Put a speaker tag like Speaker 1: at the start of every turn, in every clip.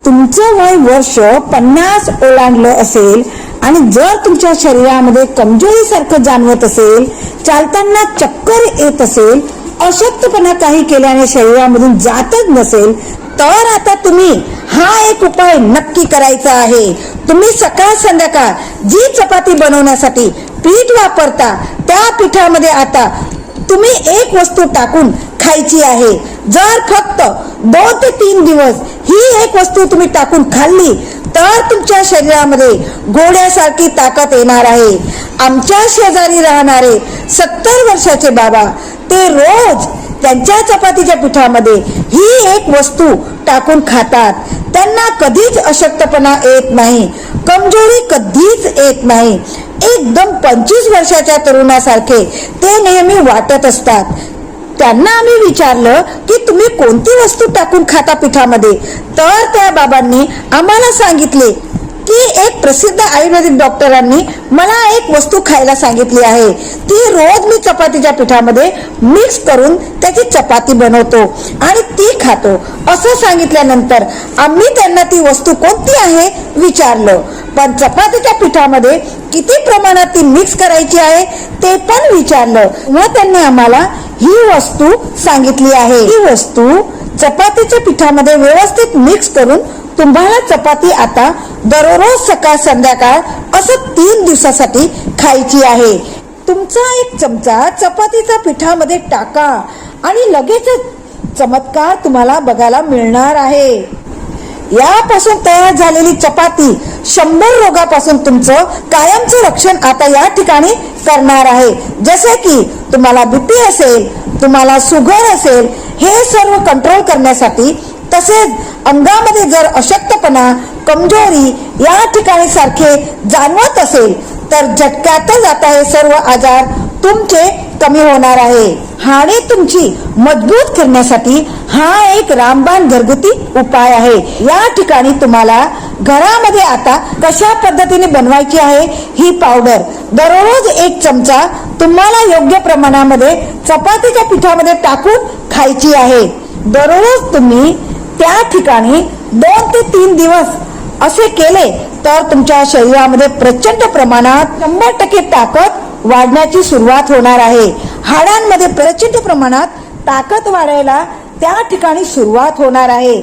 Speaker 1: तुमचं वय वर्ष 50 ओलांडलं असेल आणि जर तुमच्या शरीरामध्ये कमजोरी सारखं जाणवत असेल, चालताना चक्कर येत असेल, अशक्तपणा काही केल्याने शरीरामधून जातच नसेल, तर आता तुम्ही हा एक उपाय नक्की करायचा आहे. तुम्ही सकाळ संध्याकाळ जी चपाती बनवण्यासाठी पीठ वापरता त्या पिठामध्ये आता तुम्ही एक वस्तू टाकून खायची आहे. जर फक्त 2 ते 3 दिवस ही एक वस्तू तुम्ही टाकून खाल्ली तर तुमच्या शरीरामध्ये घोड्यासारखी ताकद येणार आहे. आमच्या शेजारी राहणारे 70 वर्षाचे बाबा, ते रोज त्यांच्या चपातीच्या पिठामध्ये ही एक वस्तू टाकून खातात. त्यांना कधीच अशक्तपणा येत नाही, कमजोरी कधीच येत नाही. एकदम 25 वर्षाच्या तरुणासारखे ते नेहमी वाटत असतात. त्यांना आम्ही विचारलं की तुम्ही कोणती वस्तू टाकून खाता पिठामध्ये, तर त्या बाबांनी आम्हाला सांगितले की एक प्रसिद्ध आयुर्वेदिक डॉक्टरांनी मला एक वस्तू खायला सांगितली आहे, ती रोज मी चपातीच्या पिठामध्ये मिक्स करून त्याची चपाती बनवतो आणि ती खातो. असं सांगितल्यानंतर आम्ही त्यांना ती वस्तू कोणती आहे विचारलं, पण चपातीच्या पिठामध्ये किती प्रमाणात ती मिक्स करायची आहे ते पण विचारलं. मग त्यांनी आम्हाला ही वस्तू सांगितली आहे. ही वस्तू चपातीच्या पिठामध्ये व्यवस्थित मिक्स करून तुम्हाला चपाती आता दररोज सकाळ संध्याकाळ असं 3 दिवसासाठी खायची आहे. तुमचा एक चमचा चपातीच्या पिठामध्ये टाका आणि लगेचच चमत्कार तुम्हाला बघायला मिळणार आहे. यापासून तयार झालेली चपाती 100 रोगापासून तुमचं कायमचं रक्षण आता या ठिकाणी करणार आहे. जसे की तुम्हाला बीपी असेल, तुम्हाला शुगर असेल, हे सर्व कंट्रोल करण्यासाठी, तसेच अंगामध्ये जर अशक्तपणा, कमजोरी या ठिकाणी सारखे जाणवत असेल तर झटक्यातच आता हे सर्व आजार तुमचे कमी होणार आहे. हाडे तुमची मजबूत करण्यासाठी हा एक रामबाण घरगुती उपाय आहे. या ठिकाणी तुम्हाला घरामध्ये आता कशा पद्धतीने बनवायची आहे ही पावडर दररोज 1 चमचा तुम्हाला योग्य प्रमाणामध्ये चपातीच्या पिठामध्ये टाकून खायची आहे. दररोज तुम्ही त्या ठिकाणी 2 ते 3 दिवस असे केले तर तुमच्या शरीरामध्ये प्रचंड प्रमाणात 100% ताकद वाढण्याची सुरुवात होणार आहे. हाडांमध्ये प्रचंड प्रमाणात ताकद वाढायला त्या ठिकाणी सुरुवात होणार आहे.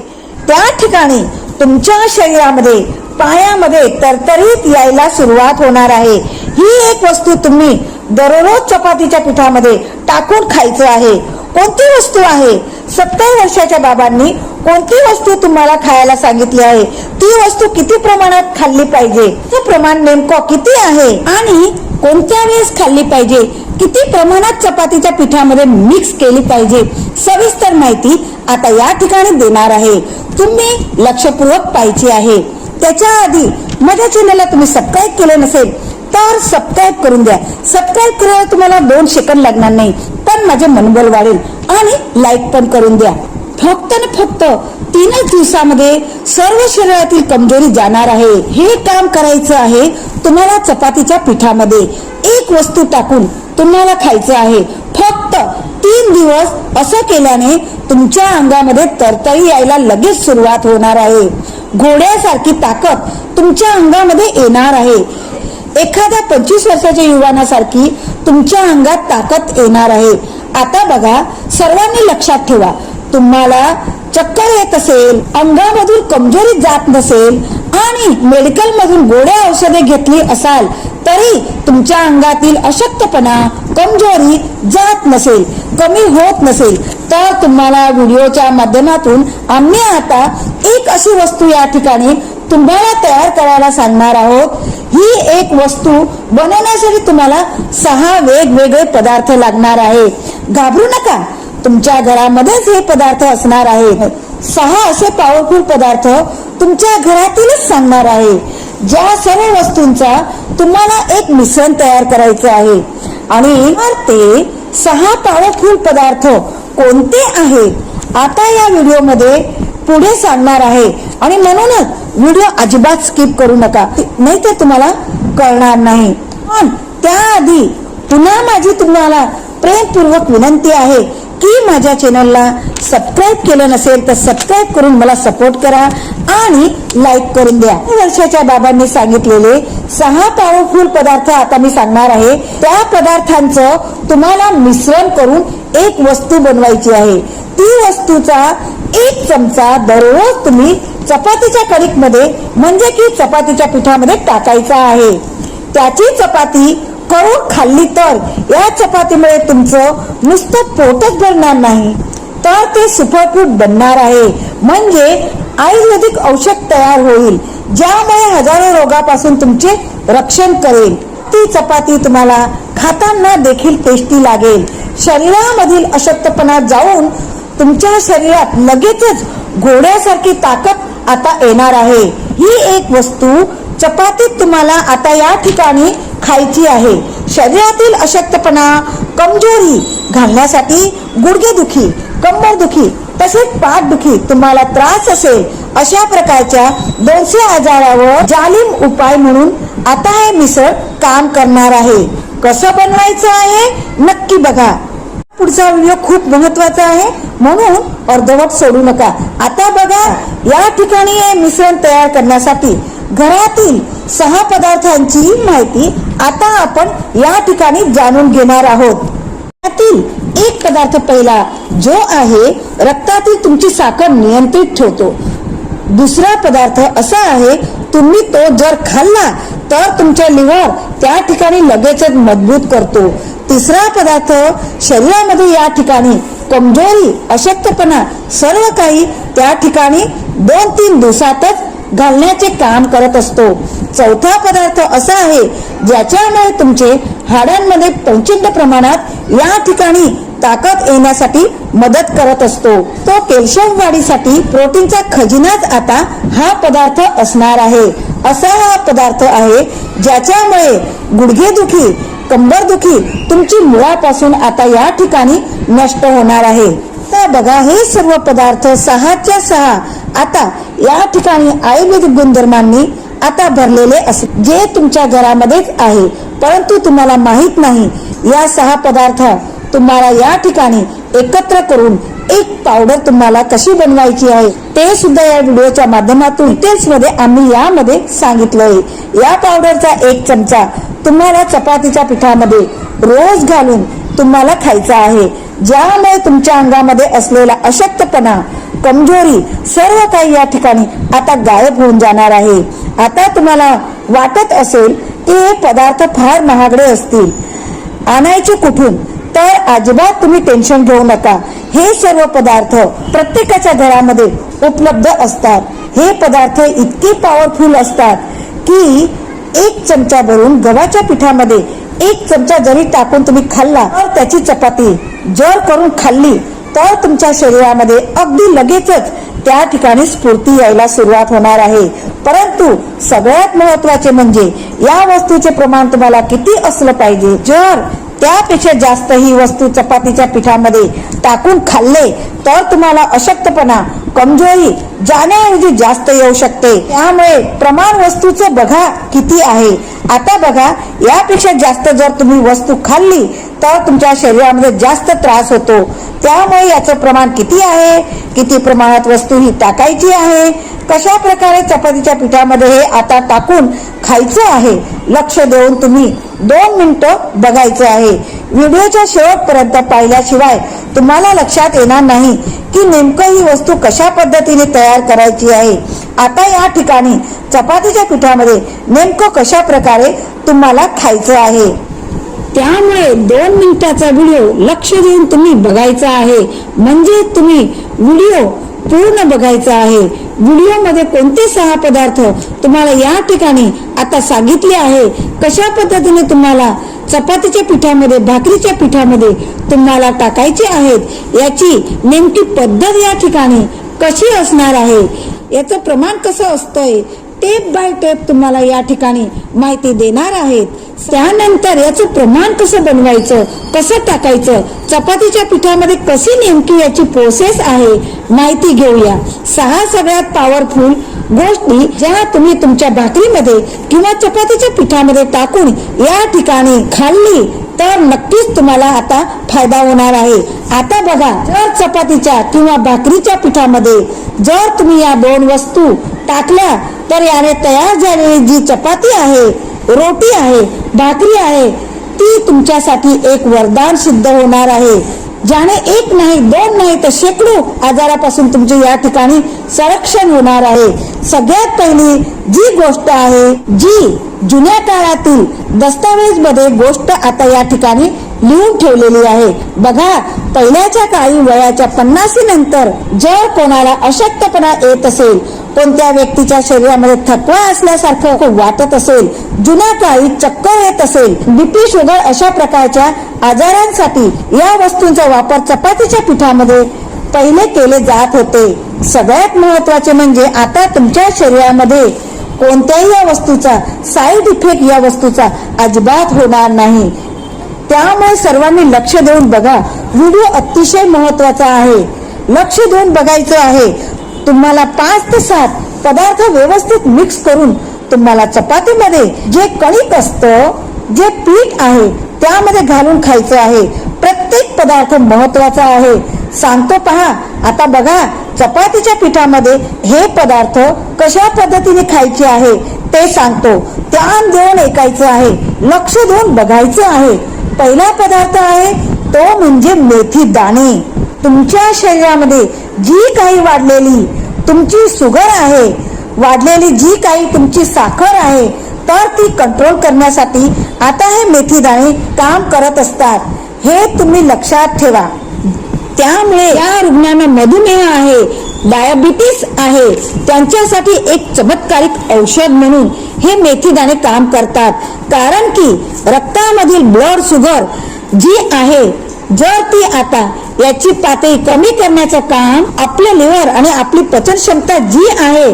Speaker 1: त्या ठिकाणी तुमच्या शरीरामध्ये, पायामध्ये तरतरीत यायला सुरुवात होणार आहे. ही एक वस्तू तुम्ही दररोज चपातीच्या पिठामध्ये टाकून खायचं आहे. कोणती वस्तू आहे? 70 वर्षाच्या बाबांनी कोणती वस्तू तुम्हाला खायला सांगितली आहे, ती वस्तू किती प्रमाणात खाल्ली पाहिजे, ते प्रमाण नेमकं किती आहे आणि कोणत्या वेळेस खाल्ली पाहिजे, किती प्रमाणात चपातीच्या पिठामध्ये मिक्स केली पाहिजे, सविस्तर माहिती आता या ठिकाणी देणार आहे. तुम्ही लक्षपूर्वक पाहिजे आहे. त्याच्या आधी माझ्या चॅनलला तुम्ही सबस्क्राईब केले नसेल तर सबस्क्राईब करून द्या. सबस्क्राईब करायला तुम्हाला 2 सेकंद लागणार नाही, पण माझे मनोबल वाढेल आणि लाईक पण करून द्या. फक्त आणि फक्त 3च दिवसामध्ये सर्व शरीरातील कमजोरी जाणार आहे. हे काम करायचं आहे तुम्हाला. चपातीच्या पिठामध्ये एक वस्तू टाकून तुम्हाला खायचं आहे. फक्त 3 दिवस असं केल्याने तुमच्या अंगामध्ये तरतरी यायला लगेच सुरुवात होणार आहे. घोड्यासारखी ताकद तुमच्या अंगामध्ये येणार आहे. एखाद्या 25 वर्षाच्या युवानासारखी तुमच्या अंगात ताकद येणार आहे. आता बघा, सर्वांनी लक्षात ठेवा, तुम्हाला चक्कर येत असेल, अंगामधून कमजोरी जात नसेल आणि मेडिकल मधून गोळ्या औषधे घेतली असाल तरी तुमच्या अंगातील अशक्तपणा, कमजोरी जात नसेल, कमी होत नसेल, तर तुम्हाला व्हिडिओच्या माध्यमातून आम्ही आता एक अशी वस्तू या ठिकाणी तुम्हाला तयार करायला सांगणार आहोत. ही एक वस्तू बनवण्यासाठी तुम्हाला 6 वेगवेगळे पदार्थ लागणार आहे. घाबरू नका, तुमच्या घरामध्येच हे पदार्थ असणार आहे. 6 असे पॉवरफुल पदार्थ तुमच्या घरातीलच सांगणार आहे. ज्या सर्व वस्तूंचा तुम्हाला एक मिश्रण तयार करायचं आहे आणि ते 6 पॉवरफुल पदार्थ कोणते आहेत आता या व्हिडिओमध्ये पुढे सांगणार आहे. आणि म्हणूनच व्हिडिओ अजिबात स्किप करू नका, नाही तर तुम्हाला कळणार नाही. पण त्याआधी पुन्हा माझी तुम्हाला प्रेमपूर्वक विनंती आहे नक्की माझ्या चॅनलला सबस्क्राईब केलं नसेल तर सबस्क्राईब करून मला सपोर्ट करा आणि लाईक करून द्या. वर्षाच्या बाबांनी सांगितलेले 6 पॉवरफुल पदार्थ आता मी सांगणार आहे. त्या पदार्थांचं तुम्हाला मिश्रण करून एक वस्तू बनवायची आहे. ती वस्तूचा 1 चमचा दररोज तुम्ही चपातीच्या कणिकमध्ये म्हणजे की चपातीच्या पिठामध्ये टाकायचा आहे. त्याची चपाती करून खाल्ली तर या चपातीमुळे तुमचं नुसतं पोटच भरणार नाही तर ते सुपरफूड बनणार आहे. म्हणजे आयुर्वेदिक औषध तयार होईल ज्यामुळे हजारो रोगापासून तुमचे रक्षण करेल. ती चपाती तुम्हाला खाताना देखील टेस्टी लागेल. शरीरामधील अशक्तपणा जाऊन तुमच्या शरीरात लगेचच घोड्यासारखी ताकद आता येणार आहे. ही एक वस्तू चपातीत तुम्हाला आता या ठिकाणी खायची आहे. शरीरातील अशक्तपणा कमजोरी घालण्यासाठी गुडघेदुखी, कंबरदुखी तसेच पाठदुखी तुम्हाला त्रास असेल अशा प्रकारच्या 200 आजारावर जालिम उपाय म्हणून आता हे मिसळ काम करणार आहे. कसं बनवायचं आहे नक्की बघा. पुढचा व्हिडिओ खूप महत्वाचा आहे म्हणून अर्धवट सोडू नका. आता बघा, या ठिकाणी हे मिश्रण तयार करण्यासाठी घरातील 6 पदार्थांची माहिती आता आपण या ठिकाणी जाणून घेणार आहोत. त्यातील एक पदार्थ पहिला जो आहे रक्तातील तुमची साखर नियंत्रित ठेवतो. दुसरा पदार्थ असा आहे तुम्ही तो जर खाल्ला तर तुमच्या लिव्हर त्या ठिकाणी लगेचच मजबूत करतो. तिसरा पदार्थ शरीरामध्ये या ठिकाणी कमजोरी, अशक्तपणा सर्व काही त्या ठिकाणी 2-3 दिवसातच घालण्याचे काम करत असतो. चौथा पदार्थ असा आहे ज्याच्यामुळे तुमचे हाडांमध्ये प्रचंड प्रमाणात या ठिकाणी ताकद येण्यासाठी मदत करत असतो. तो कॅल्शियम वाढीसाठी प्रोटीनचा खजिनाच आता हा पदार्थ असणार आहे. असा हा पदार्थ आहे ज्याच्यामुळे गुडघेदुखी, कंबरदुखी तुमची मुळापासून आता या ठिकाणी नष्ट होणार आहे. तर बघा, हे सर्व पदार्थ 6च्या 6 आता या ठिकाणी आयुर्वेदिक गुणधर्मांनी आता भरलेले असे जे तुमच्या घरामध्येच आहे परंतु तुम्हाला माहित नाही. या 6 पदार्थ तुम्हाला या ठिकाणी एकत्र करून एक पावडर तुम्हाला कशी बनवायची आहे ते सुद्धा या व्हिडिओच्या माध्यमातून डिटेल्स मध्ये आम्ही यामध्ये सांगितलंय. या पावडरचा 1 चमचा तुम्हाला चपातीच्या पिठामध्ये रोज घालून तुम्हाला खायचा आहे. ज्यामुळे तुमच्या अंगामध्ये असलेला अशक्तपणा, कमजोरी सर्व काही या ठिकाणी आता गायब होऊन जाणार आहे. आता तुम्हाला वाटत असेल की हे पदार्थ फार महागडे असतील, आणायचे कुठून, तर अजिबात तुम्ही टेन्शन घेऊ नका. हे सर्व पदार्थ प्रत्येकाच्या घरामध्ये उपलब्ध असतात. हे पदार्थ इतके पॉवरफुल असतात की 1 चमचा भरून गव्हाच्या पिठामध्ये 1 चमचा जरी टाकून तुम्ही खाल्ला तर त्याची चपाती जर करून खाल्ली तर तुमच्या शरीरामध्ये अगदी लगेचच त्या ठिकाणी स्फूर्ती यायला सुरुवात होणार आहे. परंतु सगळ्यात महत्वाचे म्हणजे या वस्तूचे प्रमाण तुम्हाला किती असलं पाहिजे. जर त्यापेक्षा जास्त ही वस्तू चपातीच्या पिठामध्ये टाकून खाल्ले तर तुम्हाला अशक्तपणा, कमजोरी जाण्याऐवजी जास्त येऊ शकते. त्यामुळे प्रमाण वस्तूचं बघा किती आहे. आता बघा, यापेक्षा जास्त जर तुम्ही वस्तू खाल्ली तर तुमच्या शरीरामध्ये जास्त त्रास होतो. त्यामुळे याचं प्रमाण किती आहे, किती प्रमाणात वस्तू ही टाकायची आहे, कशा प्रकारे चपातीच्या पिठामध्ये हे आता टाकून खायचं आहे, लक्ष देऊन तुम्ही 2 मिनिटं बघायचं आहे. व्हिडिओच्या शेवटपर्यंत पाहिल्याशिवाय तुम्हाला लक्षात येणार नाही की नेमकं ही वस्तू कशा पद्धतीने तयार करायची आहे. आता या ठिकाणी चपातीच्या पिठामध्ये नेमकं कशा प्रकारे तुम्हाला खायचं आहे. त्यामुळे 2 मिनिटाचा व्हिडिओ लक्ष देऊन तुम्ही बघायचा आहे. म्हणजे तुम्ही व्हिडिओ पूर्ण बघायचा आहे. व्हिडिओमध्ये कोणते 6 पदार्थ तुम्हाला या ठिकाणी आता सांगितले आहे, कशा पद्धतीने तुम्हाला चपातीच्या पिठामध्ये, भाकरीच्या पिठामध्ये तुम्हाला टाकायचे आहेत, याची नेमकी पद्धत या ठिकाणी कशी असणार आहे, याचं प्रमाण कसं असतंय, टेप बाय टेप तुम्हाला या ठिकाणी माहिती देणार आहेत. त्यानंतर याचं प्रमाण कसं बनवायचं, कसं टाकायचं, चपातीच्या पिठामध्ये कशी नेमकी याची प्रोसेस आहे माहिती घेऊया. 6 सगळ्यात पॉवरफुल गोष्टी ज्या तुम्ही तुमच्या भाकरीमध्ये किंवा चपातीच्या पिठामध्ये टाकून या ठिकाणी खाल्ली तर नक्कीच तुम्हाला आता फायदा होणार आहे. आता बघा, जर चपातीच्या किंवा भाकरीच्या पिठामध्ये जर तुम्ही या दोन वस्तू टाकल्या तर याने तयार झालेली जी चपाती आहे, रोटी आहे, भाकरी आहे, ती तुमच्यासाठी एक वरदान सिद्ध होणार आहे, ज्याने एक नाही, दोन नाही तर शेकडो आजारापासून तुमचे या ठिकाणी संरक्षण होणार आहे. सगळ्यात पहिली जी गोष्ट आहे, जी जुन्या काळातील दस्तावेज मध्ये गोष्ट आता या ठिकाणी लिहून ठेवलेली आहे. बघा, पहिल्याच्या काळी वयाच्या 50 नंतर जर कोणाला अशक्तपणा येत असेल, कोणत्या व्यक्तीच्या शरीरामध्ये थकवा असल्यासारखं वाटत असेल, जुन्या काळी चक्कर येत असेल, बीपी, शुगर अशा प्रकारच्या आजारांसाठी या वस्तूंचा वापर चपातीच्या पिठामध्ये पहिले केले जात होते. सगळ्यात महत्वाचे म्हणजे आता तुमच्या शरीरामध्ये कोणत्याही या वस्तूचा साईड इफेक्ट या वस्तूचा अजिबात होणार नाही. त्यामुळे सर्वांनी लक्ष देऊन बघा. व्हिडिओ अतिशय महत्वाचा आहे, लक्ष देऊन बघायचं आहे. तुम्हाला 5 ते 7 पदार्थ व्यवस्थित मिक्स करून तुम्हाला चपातीमध्ये जे कणिक असतं, जे पीठ आहे त्यामध्ये घालून खायचं आहे. प्रत्येक पदार्थ महत्वाचा आहे, सांगतो पहा. आता बघा, चपातीच्या पिठामध्ये हे पदार्थ कशा पद्धतीने खायचे आहे ते सांगतो. ध्यान देऊन ऐकायचं आहे, लक्ष देऊन बघायचं आहे. पहिला पदार्थ आहे तो म्हणजे मेथी दाणे. तुमच्या शरीरामध्ये जी काही वाढलेली तुमची शुगर आहे, वाढलेली जी काही तुमची साखर आहे, तर ती कंट्रोल करण्यासाठी आता हे मेथी दाणे काम करत असतात. हे तुम्ही लक्षात ठेवा. त्यामुळे या रुग्णांना मधुमेह आहे, डायबिटीस आहे, त्यांच्यासाठी एक चमत्कारिक औषध म्हणून हे मेथी दाणे काम करतात. कारण की रक्तामधील ब्लड शुगर जी आहे, जर ती आता याची पातळी कमी करण्याचं काम आपलं लिव्हर आणि आपली पचन क्षमता जी आहे,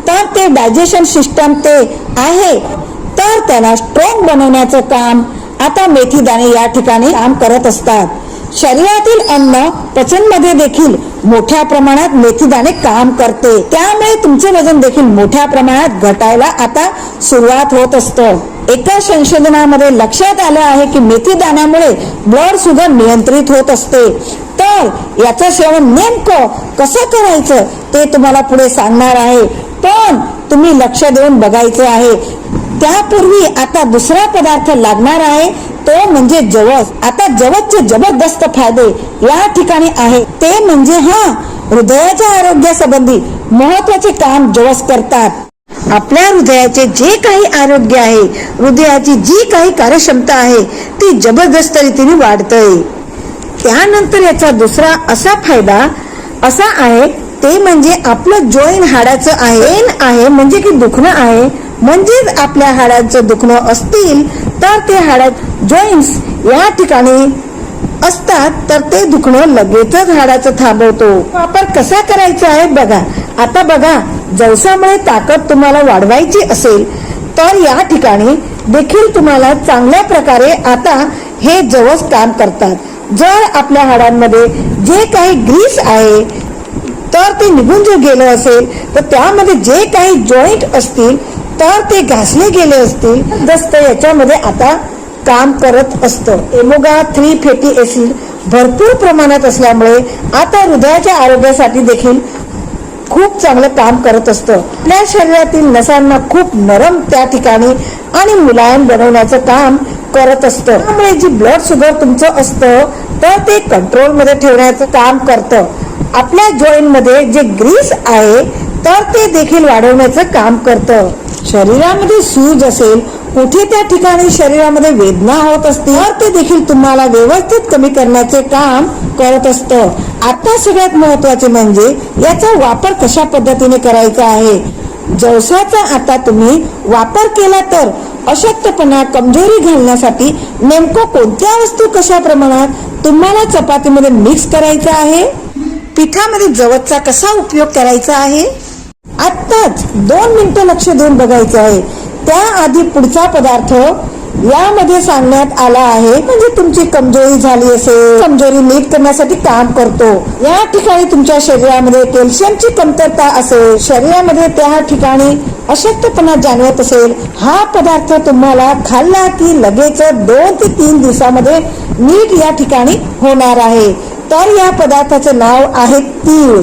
Speaker 1: तर ते डायजेशन सिस्टम ते आहे, तर त्याला स्ट्रॉंग बनवण्याचं काम आता मेथी दाणे या ठिकाणी काम करत असतात. शरीरातील अन्न पचन मध्ये देखील मोठ्या प्रमाणात मेथी दाणे काम करते. त्यामुळे तुमचे वजन देखील मोठ्या प्रमाणात घटायला आता सुरुवात होत असतं. एका संशोधनामध्ये लक्षात आलं आहे की मेथी दाण्यामुळे ब्लड शुगर नियंत्रित होत असते. तर याचं सेवन नेमकं कसं करायचं ते तुम्हाला पुढे सांगणार आहे, पण तुम्ही लक्ष देऊन बघायचं आहे. त्यापूर्वी आता दुसरा पदार्थ लागणार आहे, तो म्हणजे जवस. आता जवसचे जबरदस्त फायदे या ठिकाणी आहे, ते म्हणजे हृदयाच्या आरोग्यासंबंधी महत्वाचे काम जवस करतात. आपल्या हृदयाचे जे काही आरोग्य आहे, हृदयाची जी काही कार्यक्षमता आहे, ती जबरदस्त रीतीने वाढते. त्यानंतर याचा दुसरा असा फायदा असा आहे, ते म्हणजे आपलं जॉईंट हाडाचं आहे म्हणजे की दुखणं आहे, म्हणजेच आपल्या हाडांचं दुखणं असतील तर ते हाडात जॉईंट्स या ठिकाणी असतात, तर ते दुखणं लगेचच हाडाचं थांबवतो. वापर कसा करायचा आहे बघा. आता बघा, जवसामुळे ताकद तुम्हाला वाढवायची असेल तर या ठिकाणी देखील तुम्हाला चांगल्या प्रकारे आता हे जवस काम करतात. जर आपल्या हाडांमध्ये जे काही ग्रीस आहे तर ते निघून जर गेलं असेल, तर त्यामध्ये जे काही जॉईंट असतील तर ते घासले गेले असतील, दस्त याच्यामध्ये आता काम करत असतं. ओमेगा 3 फॅटी ऍसिड भरपूर प्रमाणात असल्यामुळे आता हृदयाच्या आरोग्यासाठी देखील खूप चांगलं काम करत असतं. आपल्या शरीरातील नसांना खूप नरम त्या ठिकाणी आणि मुलायम बनवण्याचं काम करत असतं. त्यामुळे जी ब्लड शुगर तुमचं असतं तर ते कंट्रोल मध्ये ठेवण्याचं काम करतं. आपल्या जॉईंट मध्ये जे ग्रीस आहे तर ते देखील वाढवण्याचं काम करतं. शरीरामध्ये सूज असेल, कुठे त्या ठिकाणी शरीरामध्ये वेदना होत असतील तर ते देखील तुम्हाला व्यवस्थित कमी करण्याचे काम करत असतं. आता सगळ्यात महत्वाचे म्हणजे याचा वापर कशा पद्धतीने करायचा आहे. जवसाचा आता तुम्ही वापर केला तर अशक्तपणा, कमजोरी घालण्यासाठी नेमकं कोणत्या वस्तू कशा प्रमाणात तुम्हाला चपातीमध्ये मिक्स करायचा आहे, पिठामध्ये जवसचा कसा उपयोग करायचा आहे, आत्ताच 2 मिनिटं लक्ष देऊन बघायचं आहे. त्याआधी पुढचा पदार्थ यामध्ये सांगण्यात आला आहे, म्हणजे तुमची कमजोरी झाली असेल, कमजोरी नीट करण्यासाठी काम करतो. या ठिकाणी तुमच्या शरीरामध्ये कॅल्शियमची कमतरता असेल, शरीरामध्ये त्या ठिकाणी अशक्तपणा जाणवत असेल, हा पदार्थ तुम्हाला खाल्ला की लगेच 2 ते 3 दिवसामध्ये नीट या ठिकाणी होणार आहे. तर या पदार्थाचे नाव आहे तीळ.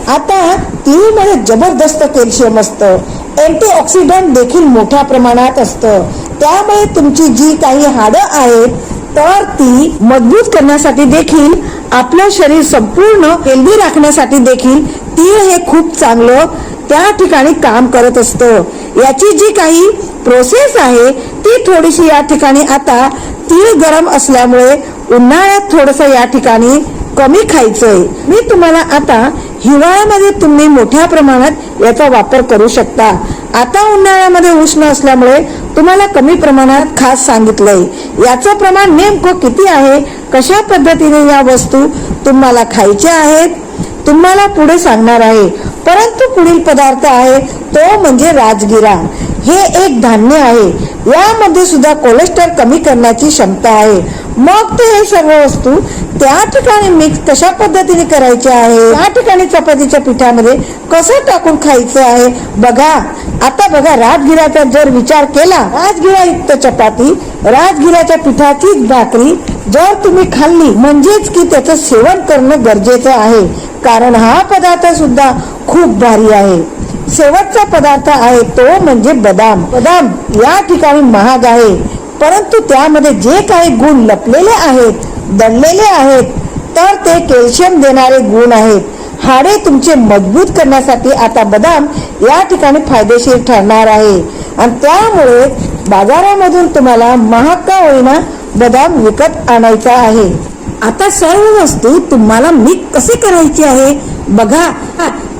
Speaker 1: आता तीळ मध्ये जबरदस्त कॅल्शियम असतं, अँटीऑक्सिडंट देखील मोठ्या प्रमाणात असतं. त्यामुळे तुमची जी काही हाडं आहेत तर ती मजबूत करण्यासाठी देखील, आपलं शरीर संपूर्ण हेल्दी राखण्यासाठी देखील तीळ हे खूप चांगलं त्या ठिकाणी काम करत असतं. याची जी काही प्रोसेस आहे ती थोडीशी या ठिकाणी, आता तीळ गरम असल्यामुळे उन्हाळ्यात थोडस या ठिकाणी कमी खायचंय. मी तुम्हाला आता हिवाळ्यामध्ये तुम्ही मोठ्या प्रमाणात याचा वापर करू शकता. आता उन्हाळ्यामध्ये उष्ण असल्यामुळे तुम्हाला कमी प्रमाणात खास सांगितलंय. याचं प्रमाण नेमकं किती आहे, कशा पद्धतीने या वस्तू तुम्हाला खायच्या आहेत तुम्हाला पुढे सांगणार आहे. परंतु पुढील पदार्थ आहे तो म्हणजे राजगिरा. हे एक धान्य आहे. यामध्ये सुद्धा कोलेस्ट्रॉल कमी करण्याची क्षमता आहे. मग ते हे सर्व वस्तू त्या ठिकाणी मिक्स कशा पद्धतीने करायचे आहे, त्या ठिकाणी चपातीच्या पिठामध्ये कसं टाकून खायचं आहे बघा. आता बघा, राजगिराचा जर विचार केला, राजगिरा युक्त चपाती, राजगिराच्या पिठाची भाकरी जर तुम्ही खाल्ली म्हणजेच की त्याचं सेवन करणं गरजेचं आहे. कारण हा पदार्थ सुद्धा खूप भारी आहे. शेवटचा पदार्थ आहे तो म्हणजे बदाम. बदाम या ठिकाणी महाग आहे, परंतु त्यामध्ये जे काही गुण लपलेले आहेत, दडलेले आहेत, तर ते कॅल्शियम देणारे गुण आहेत. हाडे तुमचे मजबूत करण्यासाठी आता बदाम या ठिकाणी फायदेशीर ठरणार आहे. आणि त्यामुळे बाजारामधून तुम्हाला महाग का होईना बदाम विकत आणायचा आहे. आता सर्व वस्तू तुम्हाला मिक्स कसे करायची आहे बघा.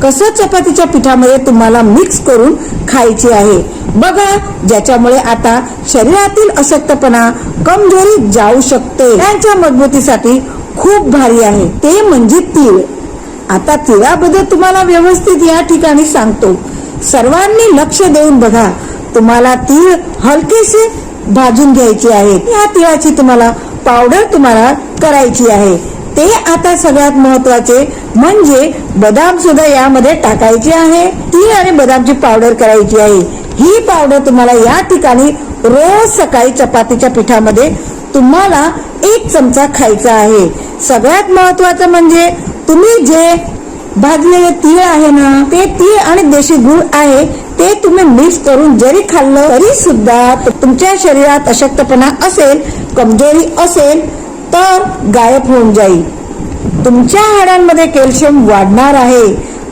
Speaker 1: कसं चपातीच्या पिठामध्ये तुम्हाला मिक्स करून खायचे आहे बघा, ज्याच्यामुळे आता शरीरातील अशक्तपणा, कमजोरी जाऊ शकते. त्यांच्या मजबूतीसाठी खूप भारी आहे ते म्हणजे तीळ. आता तिळाबद्दल तुम्हाला व्यवस्थित या ठिकाणी सांगतो. सर्वांनी लक्ष देऊन बघा. तुम्हाला तीळ हलकेसे भाजून घ्यायचे आहेत. या तिळाची तुम्हाला पावडर तुम्हाला करायची आहे. ते आता सगळ्यात महत्वाचे म्हणजे बदाम सुद्धा यामध्ये टाकायचे आहे. तीळ आणि बदामची पावडर करायची आहे. ही पावडर तुम्हाला या ठिकाणी रोज सकाळी चपातीच्या पिठामध्ये तुम्हाला 1 चमचा खायचा आहे. सगळ्यात महत्वाचं म्हणजे तुम्ही जे भाजलेले तीळ आहे ना, ते तीळ आणि देशी गुळ आहे ते तुम्ही मिक्स करून जरी खाल्लं तरी सुद्धा तुमच्या शरीरात अशक्तपणा असेल, कमजोरी असेल तर गायब होऊन जाईल. तुमच्या हाडांमध्ये कॅल्शियम वाढणार आहे,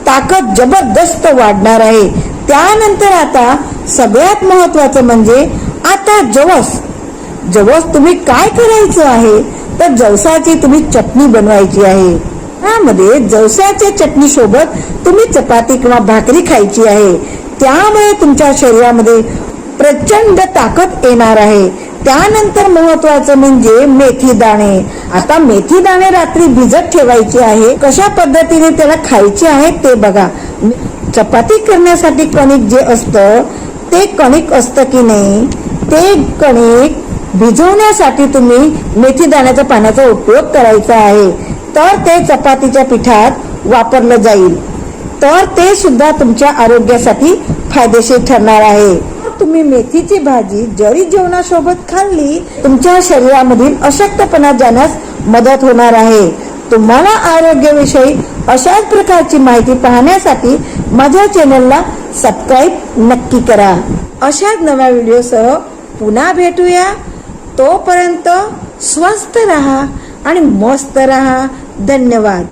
Speaker 1: ताकद जबरदस्त वाढणार आहे. त्यानंतर आता सगळ्यात महत्वाचं म्हणजे आता जवस तुम्ही काय करायचं आहे तर जवसाची तुम्ही चटणी बनवायची आहे. त्यामध्ये जवसाच्या चटणी सोबत तुम्ही चपाती किंवा भाकरी खायची आहे. त्यामुळे तुमच्या शरीरामध्ये प्रचंड ताकद येणार आहे. त्यानंतर महत्वाचं म्हणजे मेथी दाणे. आता मेथी दाणे रात्री भिजत ठेवायचे आहे. कशा पद्धतीने त्याला खायचे आहे ते बघा. चपाती करण्यासाठी कणिक जे असतं ते कणिक असतं की नाही, ते कणिक भिजवण्यासाठी तुम्ही मेथी दाण्याच्या पाण्याचा उपयोग करायचा आहे. तर ते चपातीच्या पिठात वापरलं जाईल, तर ते सुद्धा तुमच्या आरोग्यासाठी फायदेशीर ठरणार आहे. तुम्ही मेथीची भाजी जरी जेवणासोबत खाल्ली, तुमच्या शरीरामधील अशक्तपणा जाण्यास मदत होणार आहे. तुम्हाला आरोग्याविषयी अशाच प्रकारची माहिती पाहण्यासाठी माझ्या चॅनलला सबस्क्राईब नक्की करा. अशाच नव्या व्हिडिओसह पुन्हा भेटूया. तोपर्यंत स्वस्थ रहा आणि मस्त रहा. धन्यवाद.